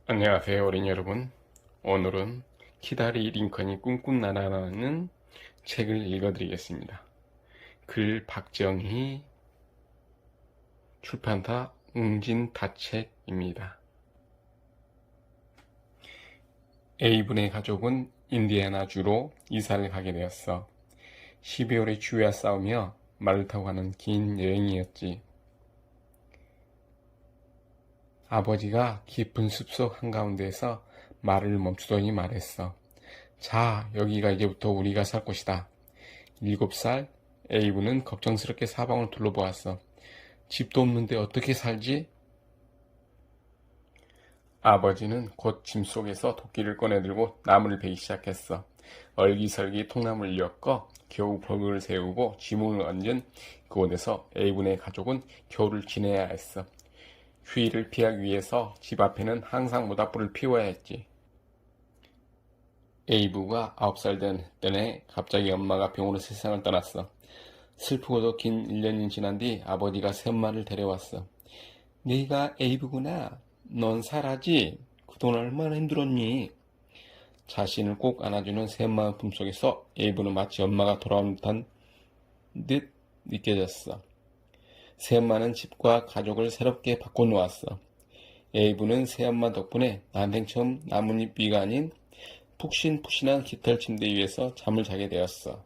안녕하세요, 어린이 여러분. 오늘은 키다리 링컨이 꿈꾼 나라라는 책을 읽어드리겠습니다. 글 박정희, 출판사 웅진다책입니다. A분의 가족은 인디애나주로 이사를 가게 되었어. 12월에 추위와 싸우며 말을 타고 가는 긴 여행이었지. 아버지가 깊은 숲속 한가운데에서 말을 멈추더니 말했어. 자, 여기가 이제부터 우리가 살 곳이다. 7살 에이브는 걱정스럽게 사방을 둘러보았어. 집도 없는데 어떻게 살지? 아버지는 곧 짐 속에서 도끼를 꺼내들고 나무를 베기 시작했어. 얼기설기 통나무를 엮어 겨우 벽을 세우고 지붕을 얹은 그곳에서 에이브네 가족은 겨울을 지내야 했어. 휴일을 피하기 위해서 집 앞에는 항상 모닥불을 피워야 했지. 에이브가 9살 된 때에 갑자기 엄마가 병으로 세상을 떠났어. 슬프고도 긴 1년이 지난 뒤 아버지가 새엄마를 데려왔어. 네가 에이브구나. 넌 살아지? 그동안 얼마나 힘들었니? 자신을 꼭 안아주는 새엄마 품속에서 에이브는 마치 엄마가 돌아온 듯한 듯 느껴졌어. 새엄마는 집과 가족을 새롭게 바꿔놓았어. 에이브는 새엄마 덕분에 난생 처음 나뭇잎 위가 아닌 푹신푹신한 깃털 침대 위에서 잠을 자게 되었어.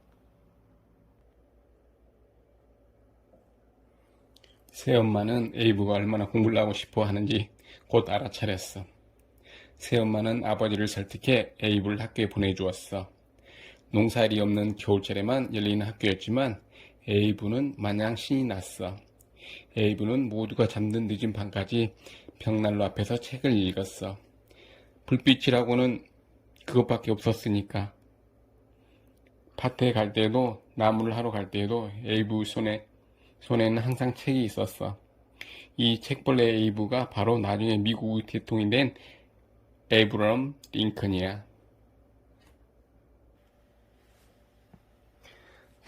새엄마는 에이브가 얼마나 공부를 하고 싶어 하는지 곧 알아차렸어. 새엄마는 아버지를 설득해 에이브를 학교에 보내주었어. 농사일이 없는 겨울철에만 열리는 학교였지만 에이브는 마냥 신이 났어. 에이브는 모두가 잠든 늦은 밤까지 벽난로 앞에서 책을 읽었어. 불빛이라고는 그것밖에 없었으니까. 밭에 갈 때에도 나무를 하러 갈 때에도 에이브 손에는 항상 책이 있었어. 이 책벌레 에이브가 바로 나중에 미국 대통령이 된 에이브럼 링컨이야.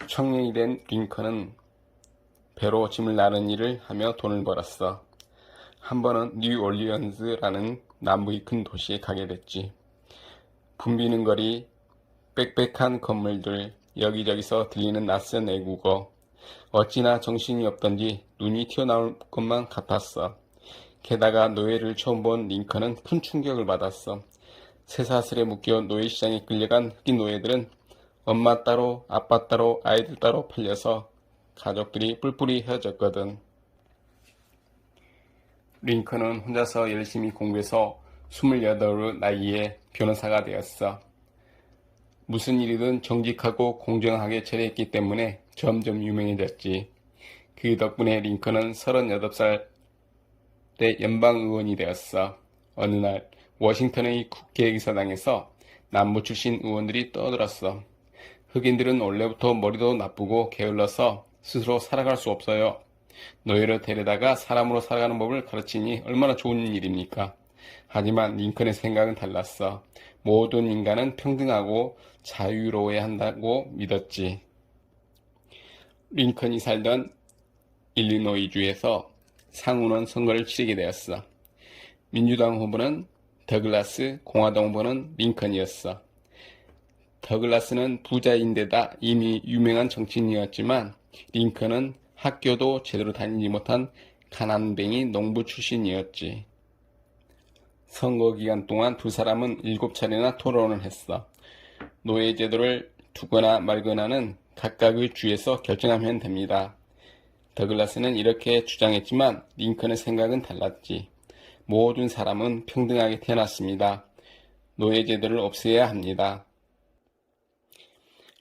청년이 된 링컨은 배로 짐을 나르는 일을 하며 돈을 벌었어. 한 번은 뉴올리언스라는 남부의 큰 도시에 가게 됐지. 붐비는 거리, 빽빽한 건물들, 여기저기서 들리는 낯선 애국어. 어찌나 정신이 없던지 눈이 튀어나올 것만 같았어. 게다가 노예를 처음 본 링컨은 큰 충격을 받았어. 쇠사슬에 묶여 노예시장에 끌려간 흑인 노예들은 엄마 따로, 아빠 따로, 아이들 따로 팔려서 가족들이 뿔뿔이 헤어졌거든. 링컨은 혼자서 열심히 공부해서 28의 나이에 변호사가 되었어. 무슨 일이든 정직하고 공정하게 처리했기 때문에 점점 유명해졌지. 그 덕분에 링컨은 38살 때 연방의원이 되었어. 어느 날 워싱턴의 국회의사당에서 남부 출신 의원들이 떠들었어. 흑인들은 원래부터 머리도 나쁘고 게을러서 스스로 살아갈 수 없어요. 노예를 데려다가 사람으로 살아가는 법을 가르치니 얼마나 좋은 일입니까? 하지만 링컨의 생각은 달랐어. 모든 인간은 평등하고 자유로워야 한다고 믿었지. 링컨이 살던 일리노이주에서 상원의원 선거를 치르게 되었어. 민주당 후보는 더글라스, 공화당 후보는 링컨이었어. 더글라스는 부자인데다 이미 유명한 정치인이었지만 링컨은 학교도 제대로 다니지 못한 가난뱅이 농부 출신이었지. 선거 기간 동안 두 사람은 7차례나 토론을 했어. 노예제도를 두거나 말거나는 각각의 주에서 결정하면 됩니다. 더글라스는 이렇게 주장했지만 링컨의 생각은 달랐지. 모든 사람은 평등하게 태어났습니다. 노예제도를 없애야 합니다.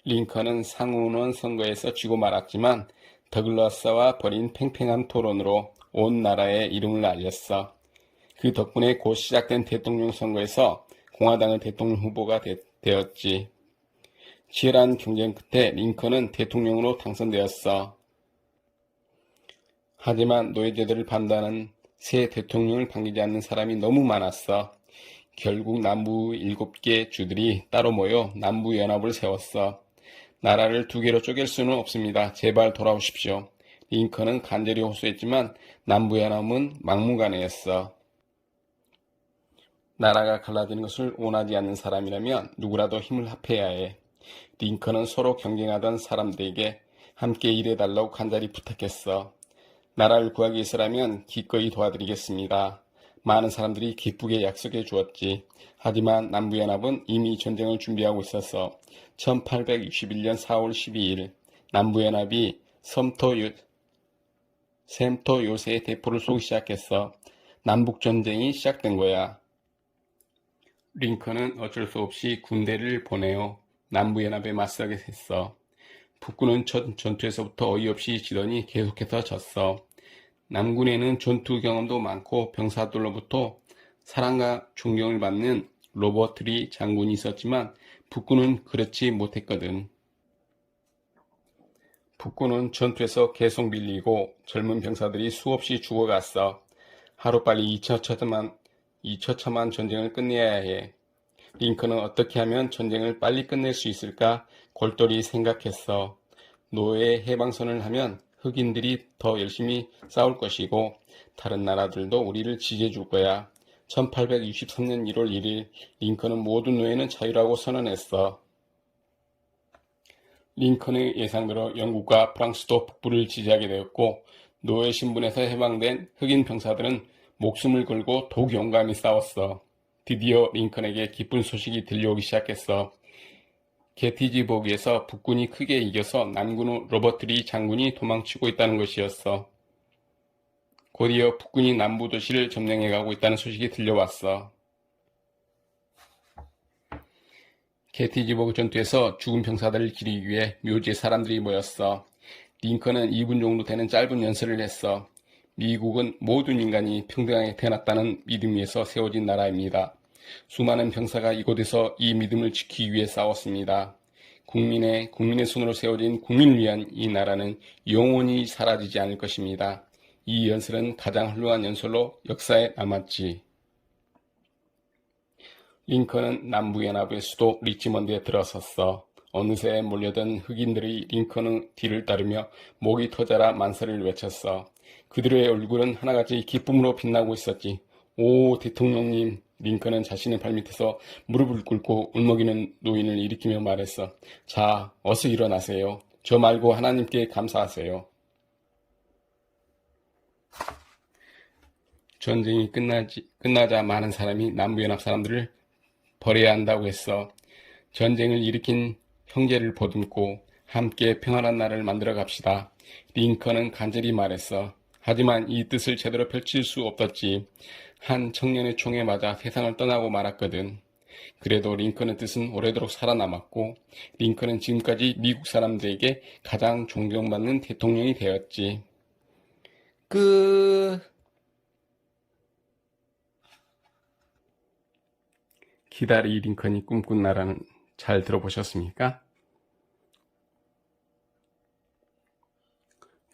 링컨은 상원의원 선거에서 지고 말았지만 더글라스와 벌인 팽팽한 토론으로 온 나라에 이름을 알렸어. 그 덕분에 곧 시작된 대통령 선거에서 공화당의 대통령 후보가 되었지. 치열한 경쟁 끝에 링컨은 대통령으로 당선되었어. 하지만 노예제도를 반대하는 새 대통령을 반기지 않는 사람이 너무 많았어. 결국 남부 7개 주들이 따로 모여 남부연합을 세웠어. 나라를 두 개로 쪼갤 수는 없습니다. 제발 돌아오십시오. 링컨은 간절히 호소했지만 남부연합은 막무가내였어. 나라가 갈라지는 것을 원하지 않는 사람이라면 누구라도 힘을 합해야 해. 링컨은 서로 경쟁하던 사람들에게 함께 일해달라고 간절히 부탁했어. 나라를 구하기 위해서라면 기꺼이 도와드리겠습니다. 많은 사람들이 기쁘게 약속해 주었지. 하지만 남부연합은 이미 전쟁을 준비하고 있어서 1861년 4월 12일 남부연합이 샘토 요새의 대포를 쏘기 시작했어. 남북전쟁이 시작된 거야. 링컨은 어쩔 수 없이 군대를 보내어 남부연합에 맞서게 됐어. 북군은 첫 전투에서부터 어이없이 지더니 계속해서 졌어. 남군에는 전투 경험도 많고 병사들로부터 사랑과 존경을 받는 로버트 리 장군이 있었지만 북군은 그렇지 못했거든. 북군은 전투에서 계속 밀리고 젊은 병사들이 수없이 죽어갔어. 하루빨리 이 처참한 전쟁을 끝내야 해. 링컨은 어떻게 하면 전쟁을 빨리 끝낼 수 있을까 골똘히 생각했어. 노예 해방선을 하면 흑인들이 더 열심히 싸울 것이고 다른 나라들도 우리를 지지해 줄 거야. 1863년 1월 1일 링컨은 모든 노예는 자유라고 선언했어. 링컨의 예상대로 영국과 프랑스도 북부를 지지하게 되었고 노예 신분에서 해방된 흑인 병사들은 목숨을 걸고 더욱 용감히 싸웠어. 드디어 링컨에게 기쁜 소식이 들려오기 시작했어. 게티즈버그에서 북군이 크게 이겨서 남군의 로버트 리 장군이 도망치고 있다는 것이었어. 곧이어 북군이 남부 도시를 점령해가고 있다는 소식이 들려왔어. 게티즈버그 전투에서 죽은 병사들을 기리기 위해 묘지에 사람들이 모였어. 링컨은 2분 정도 되는 짧은 연설을 했어. 미국은 모든 인간이 평등하게 태어났다는 믿음 위에서 세워진 나라입니다. 수많은 병사가 이곳에서 이 믿음을 지키기 위해 싸웠습니다. 국민의 손으로 세워진 국민을 위한 이 나라는 영원히 사라지지 않을 것입니다. 이 연설은 가장 훌륭한 연설로 역사에 남았지. 링컨은 남부연합의 수도 리치먼드에 들어섰어. 어느새 몰려든 흑인들이 링컨의 뒤를 따르며 목이 터져라 만세를 외쳤어. 그들의 얼굴은 하나같이 기쁨으로 빛나고 있었지. 오, 대통령님! 링컨은 자신의 발밑에서 무릎을 꿇고 울먹이는 노인을 일으키며 말했어. 자, 어서 일어나세요. 저 말고 하나님께 감사하세요. 전쟁이 끝나자 많은 사람이 남부연합 사람들을 버려야 한다고 했어. 전쟁을 일으킨 형제를 보듬고 함께 평안한 나라를 만들어 갑시다. 링컨은 간절히 말했어. 하지만 이 뜻을 제대로 펼칠 수 없었지. 한 청년의 총에 맞아 세상을 떠나고 말았거든. 그래도 링컨의 뜻은 오래도록 살아남았고 링컨은 지금까지 미국 사람들에게 가장 존경받는 대통령이 되었지. 기다리 링컨이 꿈꾼 나라는 잘 들어보셨습니까?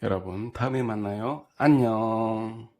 여러분, 다음에 만나요. 안녕.